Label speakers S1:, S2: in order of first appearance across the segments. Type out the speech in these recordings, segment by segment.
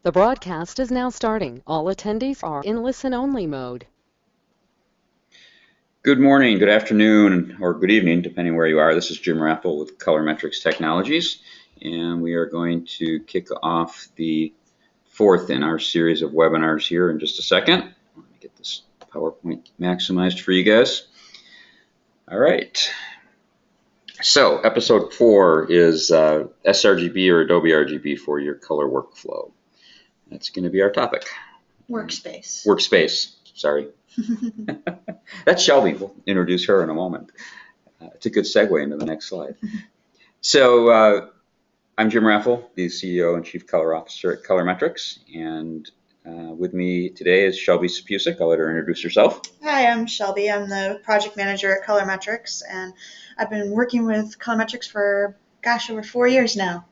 S1: The broadcast is now starting. All attendees are in listen-only mode.
S2: Good morning, good afternoon, or good evening, depending where you are. This is Jim Raffel with Colormetrics Technologies, and we are going to kick off the fourth in our series of webinars here in just a second. Let me get this PowerPoint maximized for you guys. All right. So, episode 4 is sRGB or Adobe RGB for your color workflow. That's going to be our topic.
S3: Workspace.
S2: Workspace, sorry. That's Shelby. We'll introduce her in a moment. It's a good segue into the next slide. So I'm Jim Raffel, the CEO and Chief Color Officer at Colormetrics, and with me today is Shelby Sapusik. I'll let her introduce herself.
S3: Hi, I'm Shelby. I'm the project manager at Colormetrics, and I've been working with Colormetrics for, over 4 years now.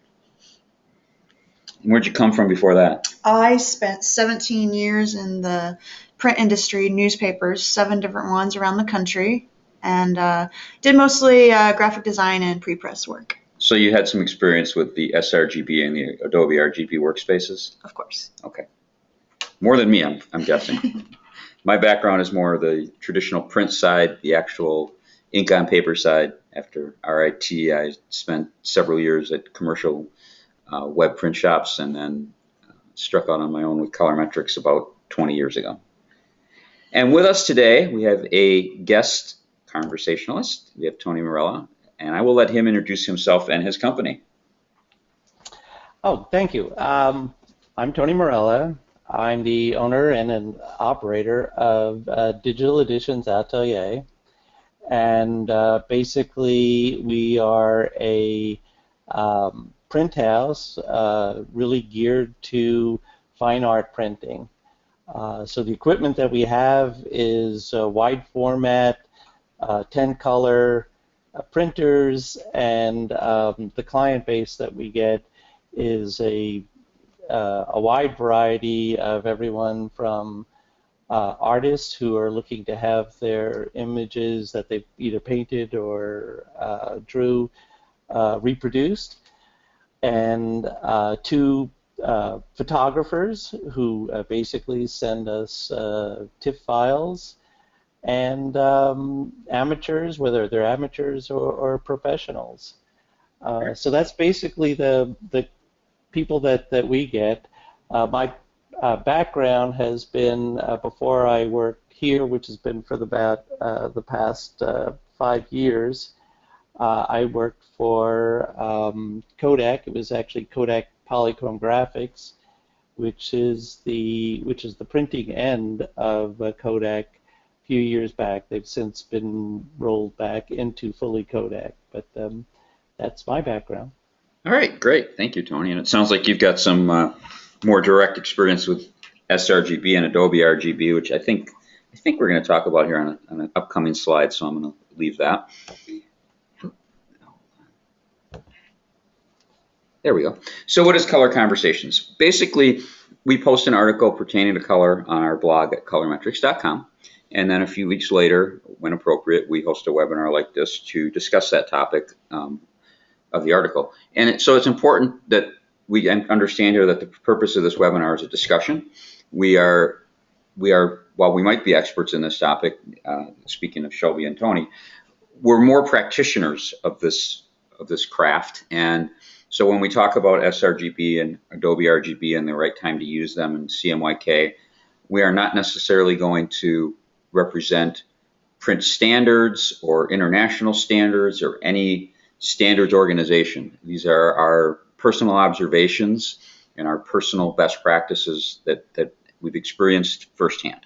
S2: And where'd you come from before that?
S3: I spent 17 years in the print industry, newspapers, 7 different ones around the country, and did mostly graphic design and pre-press work.
S2: So you had some experience with the sRGB and the Adobe RGB workspaces?
S3: Of course.
S2: Okay. More than me, I'm guessing. My background is more the traditional print side, the actual ink on paper side. After RIT, I spent several years at commercial web print shops and then struck out on my own with Colormetrics about 20 years ago. And with us today, we have a guest conversationalist. We have Tony Morella, and I will let him introduce himself and his company.
S4: Oh, thank you. I'm Tony Morella. I'm the owner and an operator of Digital Editions Atelier. And basically, we are a print house really geared to fine art printing. So the equipment that we have is wide format, 10 color printers, and the client base that we get is a wide variety of everyone from artists who are looking to have their images that they've either painted or drew reproduced, and to photographers who basically send us TIFF files, and amateurs, whether they're amateurs or professionals. So that's basically the people that we get. My background has been, before I worked here, which has been for about the past 5 years, I worked for Kodak. It was actually Kodak Polychrome Graphics, which is the printing end of Kodak. A few years back, they've since been rolled back into fully Kodak. But that's my background.
S2: All right, great. Thank you, Tony. And it sounds like you've got some more direct experience with sRGB and Adobe RGB, which I think we're going to talk about here on an upcoming slide. So I'm going to leave that. There we go. So what is Color Conversations? Basically, we post an article pertaining to color on our blog at colormetrics.com. And then a few weeks later, when appropriate, we host a webinar like this to discuss that topic of the article. And so it's important that we understand here that the purpose of this webinar is a discussion. We are while we might be experts in this topic, speaking of Shelby and Tony, we're more practitioners of this craft. And so when we talk about sRGB and Adobe RGB and the right time to use them and CMYK, we are not necessarily going to represent print standards or international standards or any standards organization. These are our personal observations and our personal best practices that we've experienced firsthand.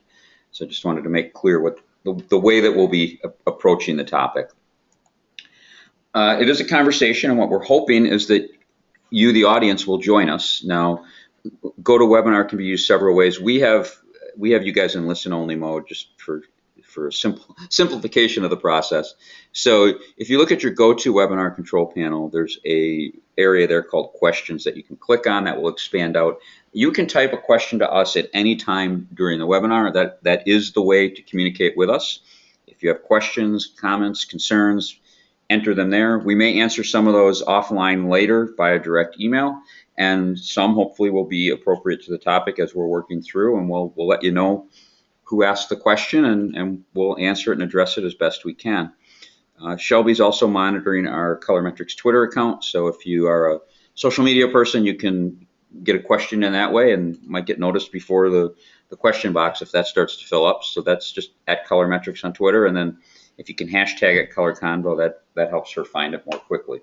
S2: So I just wanted to make clear what the way that we'll be approaching the topic. It is a conversation, and what we're hoping is that you, the audience, will join us. Now, GoToWebinar can be used several ways. We have you guys in listen-only mode just for a simplification of the process. So if you look at your GoToWebinar control panel, there's a area there called questions that you can click on that will expand out. You can type a question to us at any time during the webinar. That is the way to communicate with us. If you have questions, comments, concerns, enter them there. We may answer some of those offline later via direct email, and some hopefully will be appropriate to the topic as we're working through, and we'll let you know who asked the question, and we'll answer it and address it as best we can. Shelby's also monitoring our Colormetrics Twitter account, so if you are a social media person, you can get a question in that way and might get noticed before the question box if that starts to fill up. So that's just at Colormetrics on Twitter, and then if you can hashtag it ColorConvo, that helps her find it more quickly.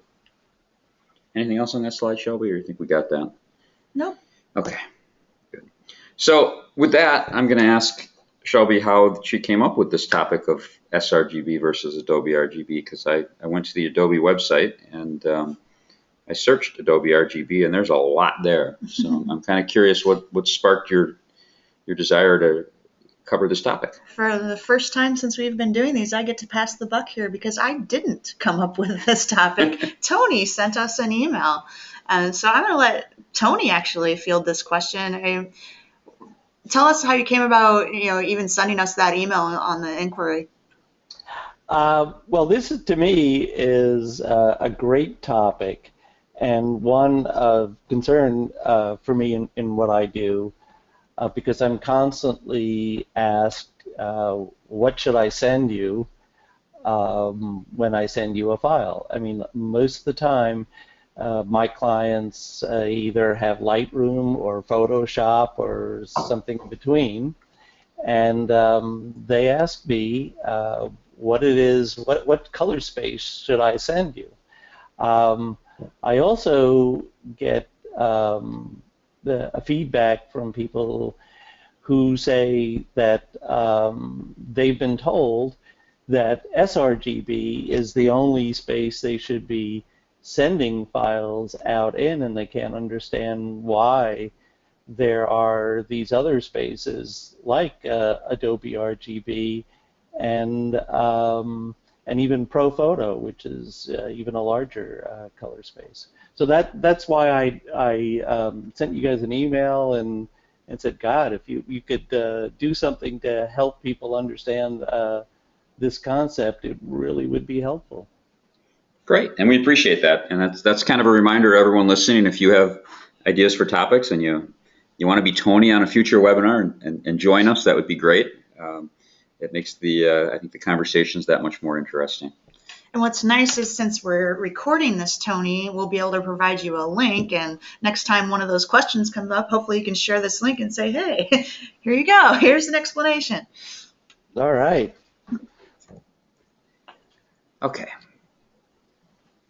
S2: Anything else on that slide, Shelby, or you think we got that?
S3: Nope.
S2: Okay, good. So with that, I'm going to ask Shelby how she came up with this topic of sRGB versus Adobe RGB, because I went to the Adobe website and I searched Adobe RGB, and there's a lot there. So I'm kind of curious what sparked your desire to cover this topic.
S3: For the first time since we've been doing these, I get to pass the buck here because I didn't come up with this topic. Tony sent us an email. And so I'm going to let Tony actually field this question. Tell us how you came about, even sending us that email on the inquiry.
S4: Well, this to me is a great topic and one of concern for me in what I do, because I'm constantly asked, what should I send you when I send you a file? I mean, most of the time, my clients either have Lightroom or Photoshop or something in between, and they ask me what it is, what color space should I send you? I also get a feedback from people who say that they've been told that sRGB is the only space they should be sending files out in, and they can't understand why there are these other spaces like Adobe RGB and even ProPhoto, which is even a larger color space. So that's why I sent you guys an email and said, God, if you could do something to help people understand this concept, it really would be helpful.
S2: Great, and we appreciate that. And that's kind of a reminder to everyone listening. If you have ideas for topics and you want to be Tony on a future webinar and join us, that would be great. It makes I think the conversations that much more interesting.
S3: And what's nice is since we're recording this, Tony, we'll be able to provide you a link. And next time one of those questions comes up, hopefully you can share this link and say, hey, here you go. Here's an explanation.
S4: All right.
S2: Okay.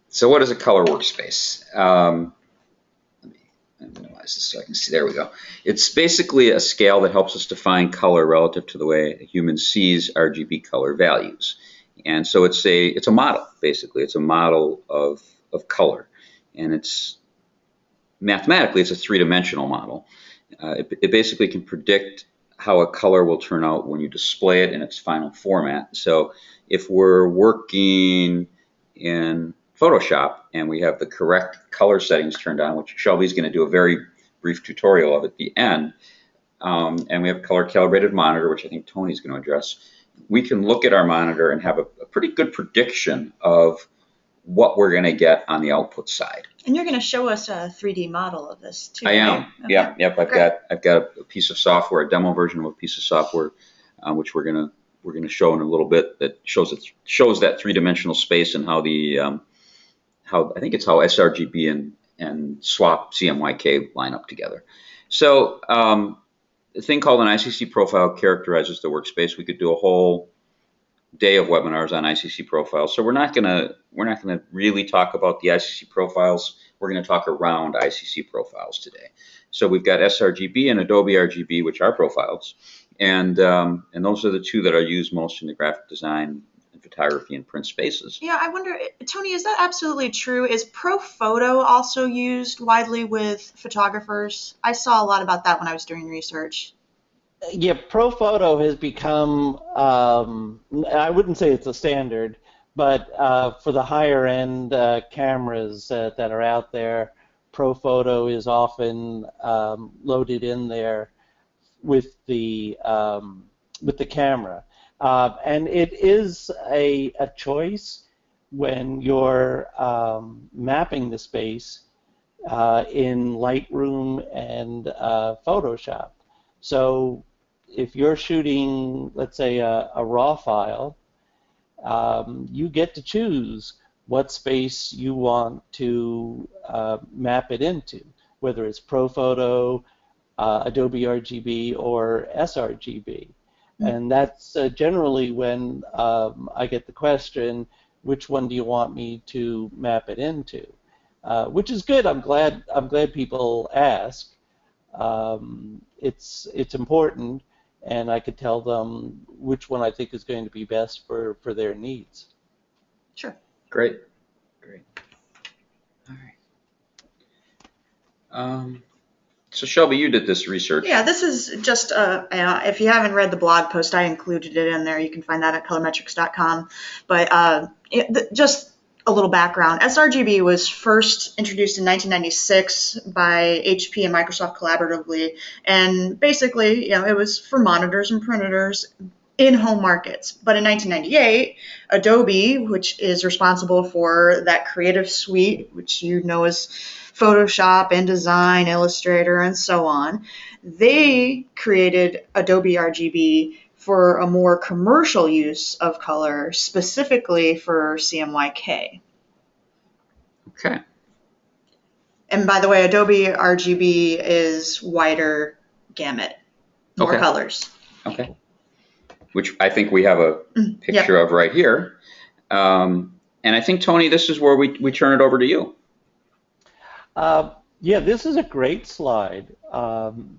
S2: So what is a color workspace? Let me minimize this so I can see. There we go. It's basically a scale that helps us define color relative to the way a human sees RGB color values. And so it's a model, basically. It's a model of color. And mathematically, it's a three-dimensional model. It basically can predict how a color will turn out when you display it in its final format. So if we're working in Photoshop and we have the correct color settings turned on, which Shelby's going to do a very brief tutorial of at the end, and we have a color calibrated monitor, which I think Tony's going to address, we can look at our monitor and have a pretty good prediction of what we're going to get on the output side. And
S3: you're going to show us a 3D model of this too.
S2: I am. Right? Okay. Yep. I've got a piece of software, a demo version of a piece of software, which we're going to show in a little bit, that shows that three-dimensional space and how how sRGB and swap CMYK line up together. So a thing called an ICC profile characterizes the workspace. We could do a whole day of webinars on ICC profiles. So we're not gonna really talk about the ICC profiles. We're going to talk around ICC profiles today. So we've got sRGB and Adobe RGB, which are profiles, and those are the two that are used most in the graphic design and photography and print spaces.
S3: Yeah, I wonder, Tony, is that absolutely true? Is ProPhoto also used widely with photographers? I saw a lot about that when I was doing research.
S4: Yeah, ProPhoto has become, I wouldn't say it's a standard, but for the higher end cameras that are out there, ProPhoto is often loaded in there with the camera. And it is a choice when you're mapping the space in Lightroom and Photoshop. So if you're shooting, let's say, a RAW file, you get to choose what space you want to map it into, whether it's ProPhoto, Adobe RGB, or sRGB. And that's generally when I get the question, which one do you want me to map it into? Which is good. I'm glad people ask. It's important, and I could tell them which one I think is going to be best for their needs.
S3: Sure.
S2: Great. All right. So Shelby, you did this research.
S3: Yeah, this is just, if you haven't read the blog post, I included it in there. You can find that at colormetrics.com. But just a little background. sRGB was first introduced in 1996 by HP and Microsoft collaboratively. And basically, it was for monitors and printers in home markets. But in 1998, Adobe, which is responsible for that creative suite, which you know as Photoshop, InDesign, Illustrator, and so on, they created Adobe RGB for a more commercial use of color, specifically for CMYK.
S2: Okay.
S3: And by the way, Adobe RGB is wider gamut, more colors.
S2: Okay. Which I think we have a picture of right here. And I think, Tony, this is where we turn it over to you.
S4: Yeah, this is a great slide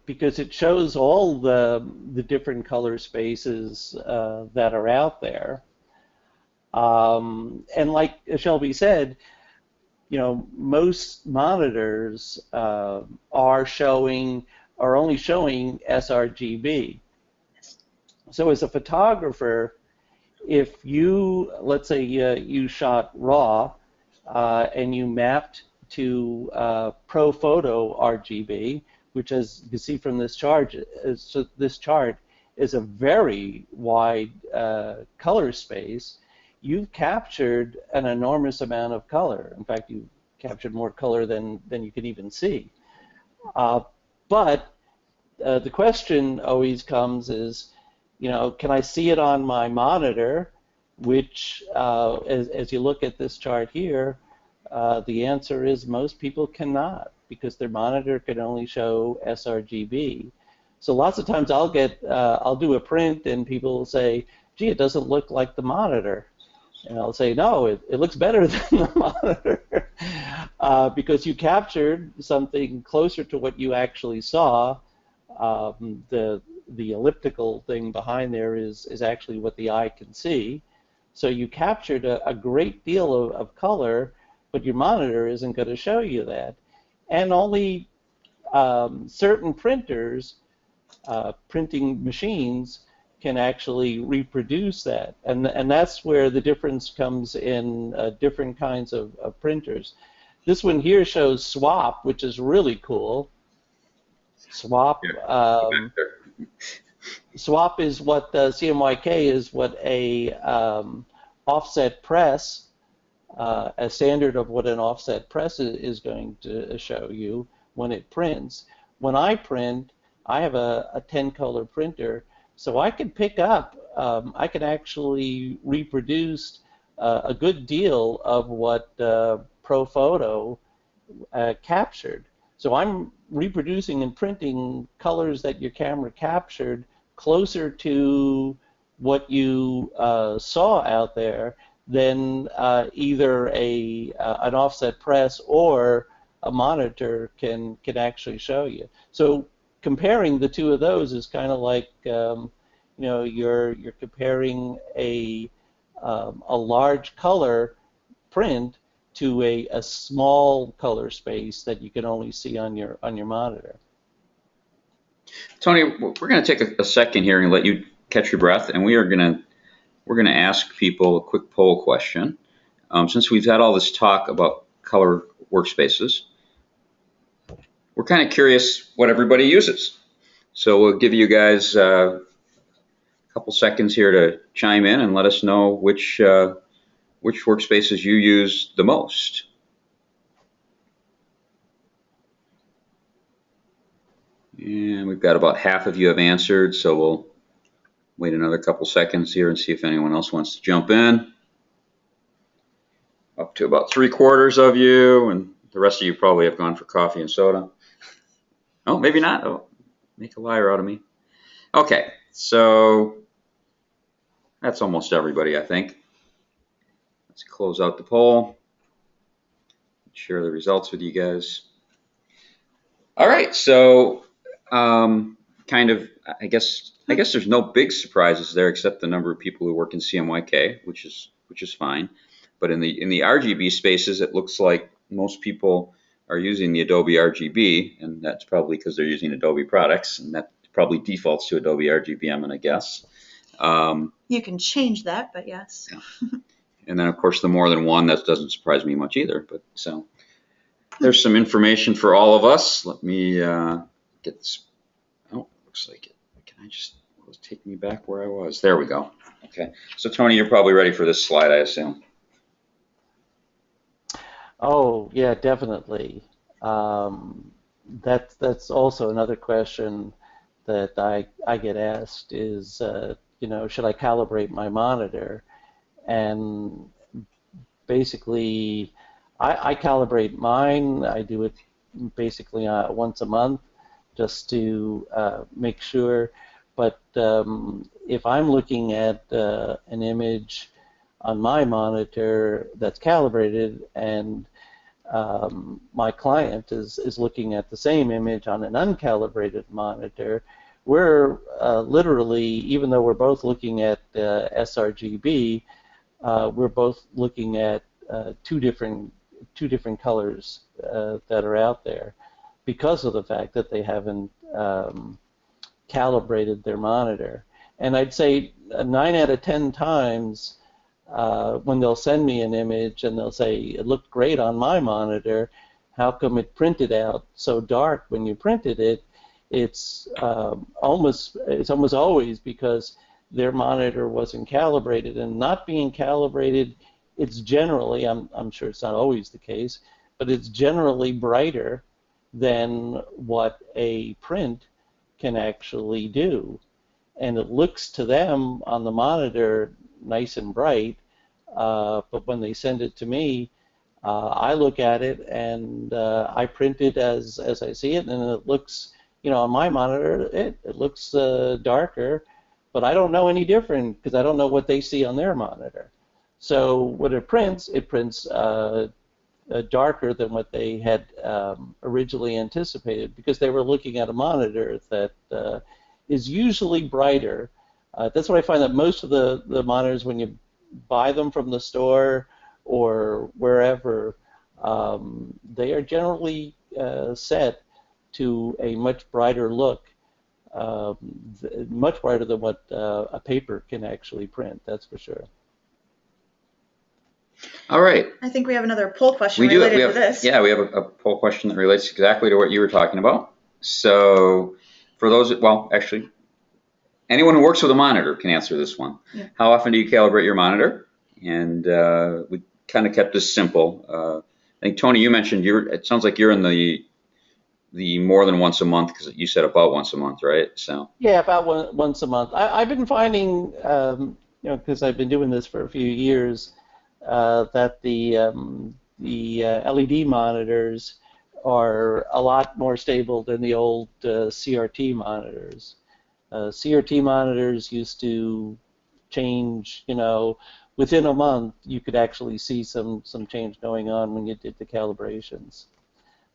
S4: because it shows all the different color spaces that are out there. And like Shelby said, most monitors are only showing sRGB. So as a photographer, if you, let's say you shot RAW and you mapped to ProPhoto RGB, which, as you can see from this chart, is a very wide color space, you've captured an enormous amount of color. In fact, you've captured more color than you can even see. But the question always comes is, can I see it on my monitor? Which, as you look at this chart here, the answer is most people cannot, because their monitor can only show sRGB. So lots of times I'll do a print and people will say, gee, it doesn't look like the monitor. And I'll say, no, it looks better than the monitor because you captured something closer to what you actually saw. The elliptical thing behind there is actually what the eye can see. So you captured a great deal of color, but your monitor isn't going to show you that. And only certain printers, printing machines, can actually reproduce that. And that's where the difference comes in different kinds of printers. This one here shows swap, which is really cool. Swap. Swap is what CMYK is what a offset press, a standard of what an offset press is going to show you when it prints. When I print, I have a 10-color printer, so I can pick up, I can actually reproduce a good deal of what ProPhoto captured. So I'm reproducing and printing colors that your camera captured closer to what you saw out there than either an offset press or a monitor can actually show you. So comparing the two of those is kind of like you're comparing a large color print to a small color space that you can only see on your monitor.
S2: Tony, we're going to take a second here and let you catch your breath, and we're going to ask people a quick poll question. Since we've had all this talk about color workspaces, we're kind of curious what everybody uses. So we'll give you guys a couple seconds here to chime in and let us know which workspaces you use the most. And we've got about half of you have answered, so we'll wait another couple seconds here and see if anyone else wants to jump in. Up to about 3/4 of you, and the rest of you probably have gone for coffee and soda. Oh, maybe not. Oh, make a liar out of me. Okay, so that's almost everybody, I think. Let's close out the poll. Share the results with you guys. All right, so kind of, I guess there's no big surprises there except the number of people who work in CMYK, which is fine. But in the RGB spaces, it looks like most people are using the Adobe RGB, and that's probably because they're using Adobe products, and that probably defaults to Adobe RGB, I'm going to guess.
S3: You can change that, but yes.
S2: Yeah. And then, of course, the more than one, that doesn't surprise me much either. But so there's some information for all of us. Let me get this. Oh, looks like it. Can I just take me back where I was? There we go. Okay. So, Tony, you're probably ready for this slide, I assume.
S4: Oh, yeah, definitely. That's also another question that I get asked is, should I calibrate my monitor? And basically, I calibrate mine. I do it basically once a month just to make sure. But if I'm looking at an image on my monitor that's calibrated and my client is looking at the same image on an uncalibrated monitor, we're literally, even though we're both looking at sRGB, we're both looking at two different colors that are out there because of the fact that they haven't calibrated their monitor. And I'd say 9 out of 10 times when they'll send me an image and they'll say, it looked great on my monitor, how come it printed out so dark when you printed it? It's almost always because their monitor wasn't calibrated, and not being calibrated, it's generally, I'm sure it's not always the case, but it's generally brighter than what a print can actually do. And it looks to them on the monitor nice and bright, but when they send it to me, I look at it and I print it as I see it, and it looks, on my monitor, it looks darker, but I don't know any different because I don't know what they see on their monitor. So when it prints darker than what they had originally anticipated because they were looking at a monitor that is usually brighter. That's what I find that most of the monitors, when you buy them from the store or wherever, they are generally set to a much brighter look, much brighter than what a paper can actually print, that's for sure.
S2: All right.
S3: I think we have another poll question related to this.
S2: Yeah, we have a poll question that relates exactly to what you were talking about. So for those, well, actually, anyone who works with a monitor can answer this one.
S3: Yeah.
S2: How often do you calibrate your monitor? And we kind of kept this simple. I think, Tony, you mentioned it sounds like you're in the more than once a month, because you said about once a month, right? So
S4: yeah, about once a month. I've been finding, because I've been doing this for a few years, that the LED monitors are a lot more stable than the old CRT monitors. CRT monitors used to change, within a month you could actually see some change going on when you did the calibrations.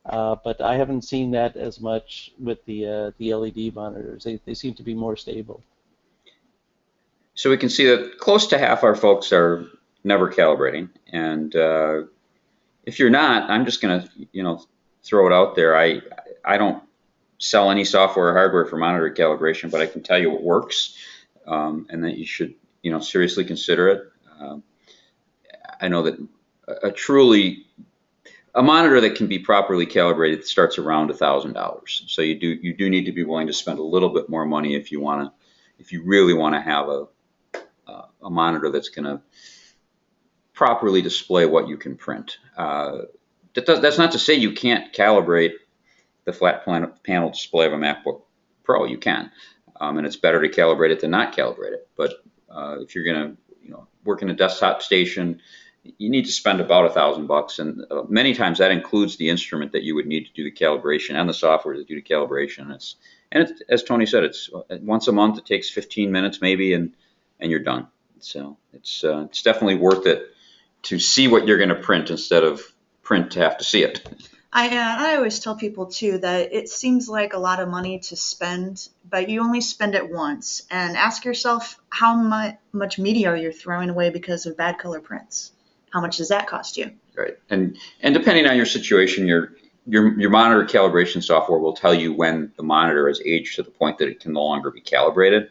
S4: But I haven't seen that as much with the LED monitors. They seem to be more stable.
S2: So we can see that close to half our folks are never calibrating, and if you're not, I'm just going to throw it out there. I don't sell any software or hardware for monitor calibration, but I can tell you what works, and that you should seriously consider it. I know that a monitor that can be properly calibrated starts around $1,000. So you do need to be willing to spend a little bit more money if you really want to have a monitor that's going to properly display what you can print. That's not to say you can't calibrate the flat panel display of a MacBook Pro, you can. And it's better to calibrate it than not calibrate it. But if you're going to, work in a desktop station, you need to spend about $1,000, and many times that includes the instrument that you would need to do the calibration and the software to do the calibration. It's, as Tony said, it's once a month. It takes 15 minutes maybe, and you're done. So it's definitely worth it to see what you're going to print instead of print to have to see it.
S3: I always tell people too that it seems like a lot of money to spend, but you only spend it once. And ask yourself how much media you're throwing away because of bad color prints. How much does that cost you?
S2: Right, and depending on your situation, your monitor calibration software will tell you when the monitor has aged to the point that it can no longer be calibrated.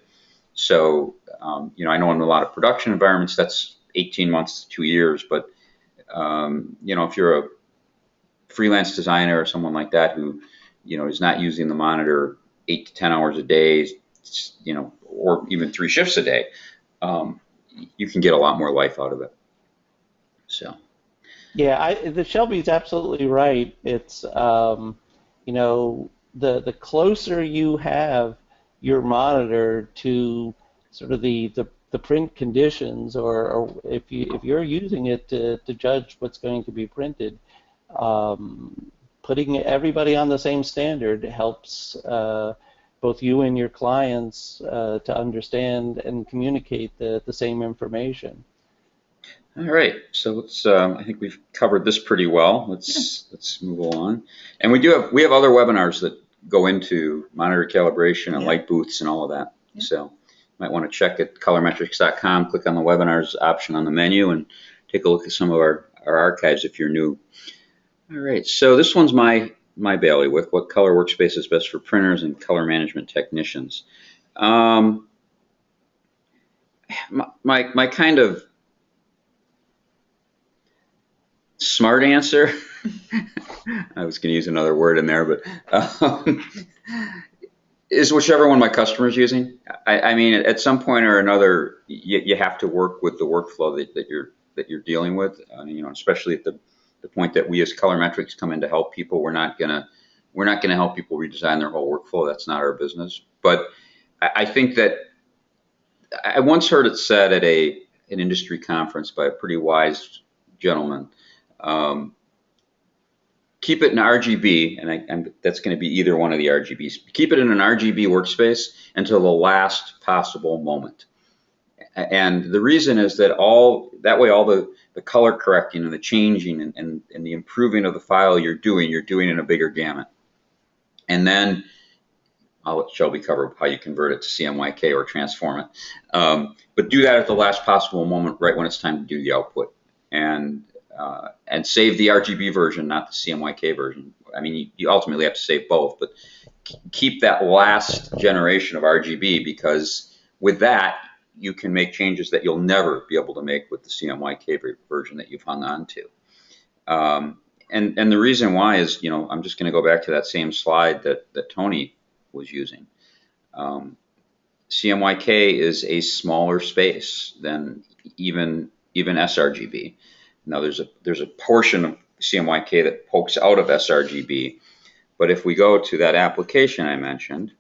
S2: So, I know in a lot of production environments that's 18 months to 2 years, but if you're a freelance designer or someone like that who, is not using the monitor 8 to 10 hours a day, or even 3 shifts a day, you can get a lot more life out of it. So.
S4: Yeah, the Shelby's absolutely right. It's the closer you have your monitor to sort of the print conditions, or if you're using it to judge what's going to be printed, putting everybody on the same standard helps both you and your clients to understand and communicate the same information.
S2: All right, so let's. I think we've covered this pretty well. Let's move on. And we have other webinars that go into monitor calibration and light booths and all of that. Yeah. So you might want to check at colormetrics.com, click on the webinars option on the menu, and take a look at some of our archives if you're new. All right, so this one's my bailiwick. What color workspace is best for printers and color management technicians? My kind of smart answer, I was going to use another word in there, but is whichever one my customer is using. I mean, at some point or another, you have to work with the workflow that you're dealing with. Especially at the point that we as Colormetrics come in to help people. We're not gonna help people redesign their whole workflow. That's not our business. But I think that I once heard it said at an industry conference by a pretty wise gentleman. Keep it in RGB, and that's going to be either one of the RGBs. Keep it in an RGB workspace until the last possible moment. And the reason is that all the color correcting and the changing and the improving of the file you're doing in a bigger gamut. And then I'll let Shelby cover how you convert it to CMYK or transform it. But do that at the last possible moment, right when it's time to do the output. And save the RGB version, not the CMYK version. I mean, you ultimately have to save both, but keep that last generation of RGB, because with that, you can make changes that you'll never be able to make with the CMYK version that you've hung on to. And the reason why is, I'm just going to go back to that same slide that Tony was using. CMYK is a smaller space than even sRGB. Now there's a portion of CMYK that pokes out of sRGB, but if we go to that application I mentioned,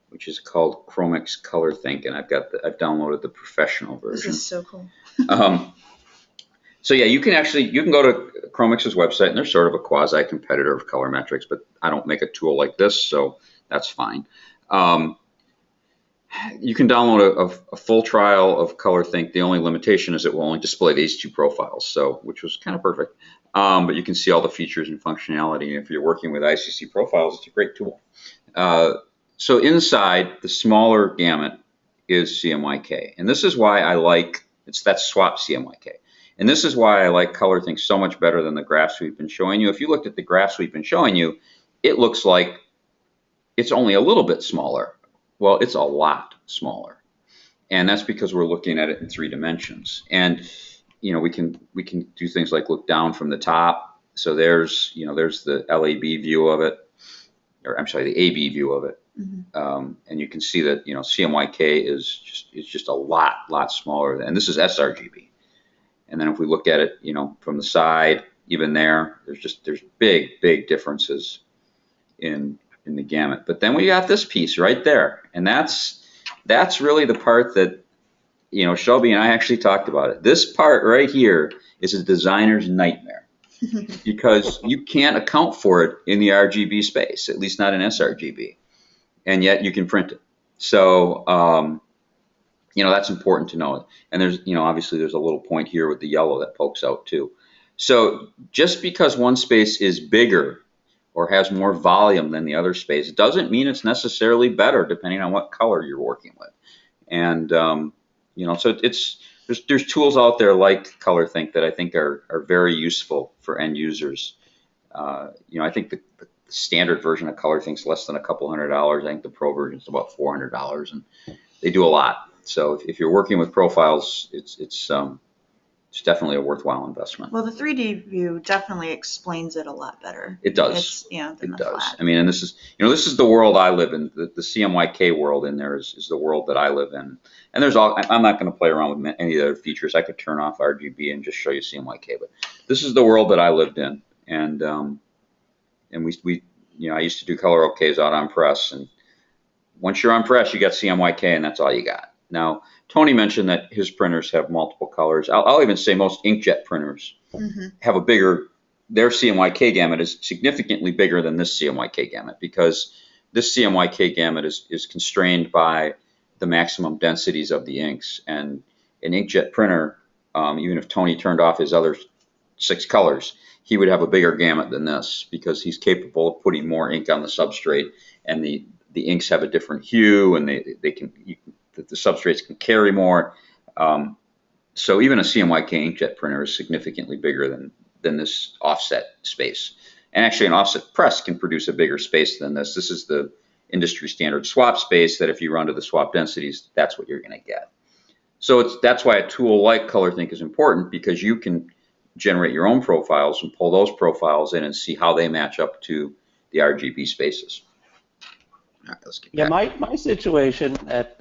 S2: which is called Chromix ColorThink, and I've downloaded the professional version.
S3: This is so cool.
S2: So yeah, you can go to Chromix's website, and they're sort of a quasi competitor of Colormetrics, but I don't make a tool like this, so that's fine. You can download a full trial of ColorThink. The only limitation is it will only display these 2 profiles, which was kind of perfect. But you can see all the features and functionality. And if you're working with ICC profiles, it's a great tool. So inside, the smaller gamut is CMYK. And this is why I like, that's swap CMYK. And this is why I like ColorThink so much better than the graphs we've been showing you. If you looked at the graphs we've been showing you, it looks like it's only a little bit smaller. Well, it's a lot smaller, and that's because we're looking at it in 3 dimensions. And we can do things like look down from the top. So there's the LAB view of it, or I'm sorry, the AB view of it, and you can see that CMYK is just a lot smaller. And this is sRGB. And then if we look at it, from the side, even there's big differences in the gamut. But then we got this piece right there, and that's really the part that, you know, Shelby and I actually talked about it. This part right here is a designer's nightmare because you can't account for it in the RGB space, at least not in sRGB, and yet you can print it. So, you know, that's important to know. And there's, you know, obviously there's a little point here with the yellow that pokes out too. So just because one space is bigger or has more volume than the other space doesn't mean it's necessarily better, depending on what color you're working with. And you know, so there's tools out there like ColorThink that I think are very useful for end users. You know, I think the standard version of ColorThink is less than a couple $100. I think the Pro version is about $400, and they do a lot. So if you're working with profiles, it's definitely a worthwhile investment.
S3: Well, the 3D view definitely explains it a lot better.
S2: It does.
S3: It's, you know, than
S2: It
S3: the
S2: does.
S3: flat.
S2: I mean, and this is, you know, this is the world I live in. The CMYK world in there is the world that I live in. And there's all, I'm not going to play around with any of the other features. I could turn off RGB and just show you CMYK, but this is the world that I lived in. And we you know, I used to do color OKs out on press, and once you're on press, you got CMYK, and that's all you got. Now, Tony mentioned that his printers have multiple colors. I'll even say most inkjet printers have a bigger, their CMYK gamut is significantly bigger than this CMYK gamut, because this CMYK gamut is constrained by the maximum densities of the inks. And an inkjet printer, even if Tony turned off his other 6 colors, he would have a bigger gamut than this, because he's capable of putting more ink on the substrate, and the inks have a different hue, and the substrates can carry more. So even a CMYK inkjet printer is significantly bigger than this offset space. And actually, an offset press can produce a bigger space than this. This is the industry standard swap space that if you run to the swap densities, that's what you're going to get. So that's why a tool like ColorThink is important, because you can generate your own profiles and pull those profiles in and see how they match up to the RGB spaces. All right, let's get back.
S4: My situation at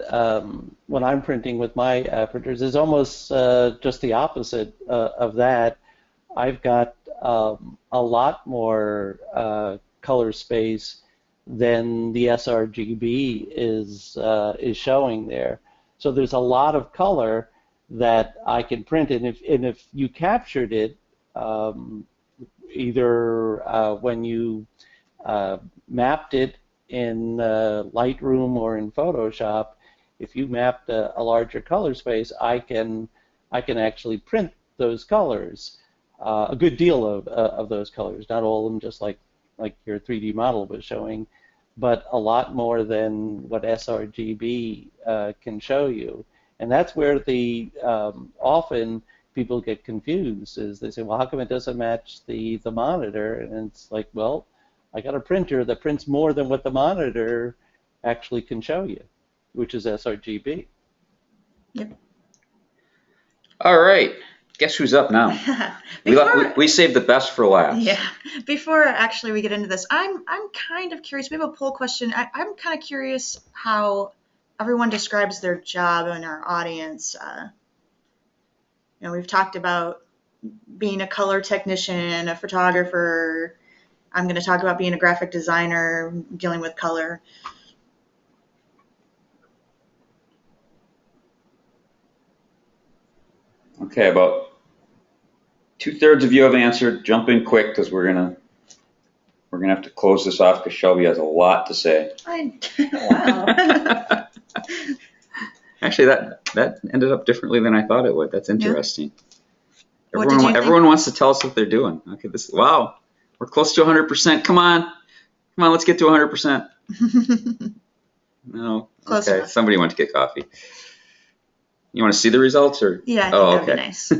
S4: when I'm printing with my printers is almost just the opposite of that. I've got a lot more color space than the sRGB is showing there. So there's a lot of color that I can print, and if you captured it, either when you mapped it in Lightroom or in Photoshop, if you mapped a larger color space, I can actually print those colors, a good deal of those colors, not all of them, just like your 3D model was showing, but a lot more than what sRGB can show you. And that's where the often people get confused, is they say, well, how come it doesn't match the monitor? And it's like, well, I got a printer that prints more than what the monitor actually can show you, which is sRGB.
S3: Yep.
S2: All right. Guess who's up now? we saved the best for last.
S3: Yeah. Before actually we get into this, I'm kind of curious. We have a poll question. I'm kind of curious how everyone describes their job in our audience. You know, we've talked about being a color technician, a photographer. I'm going to talk about being a graphic designer, dealing with color.
S2: Okay, about 2/3 of you have answered. Jump in quick, because we're gonna have to close this off, because Shelby has a lot to say.
S3: Wow.
S2: Actually, that ended up differently than I thought it would. That's interesting.
S3: Yeah.
S2: Everyone wants to tell us what they're doing. Okay, wow, we're close to 100%. Come on, let's get to 100%. No,
S3: Close
S2: okay.
S3: enough.
S2: Somebody went to get coffee. You want to see the results, or?
S3: Yeah, I think
S2: oh,
S3: that'd
S2: okay.
S3: be nice.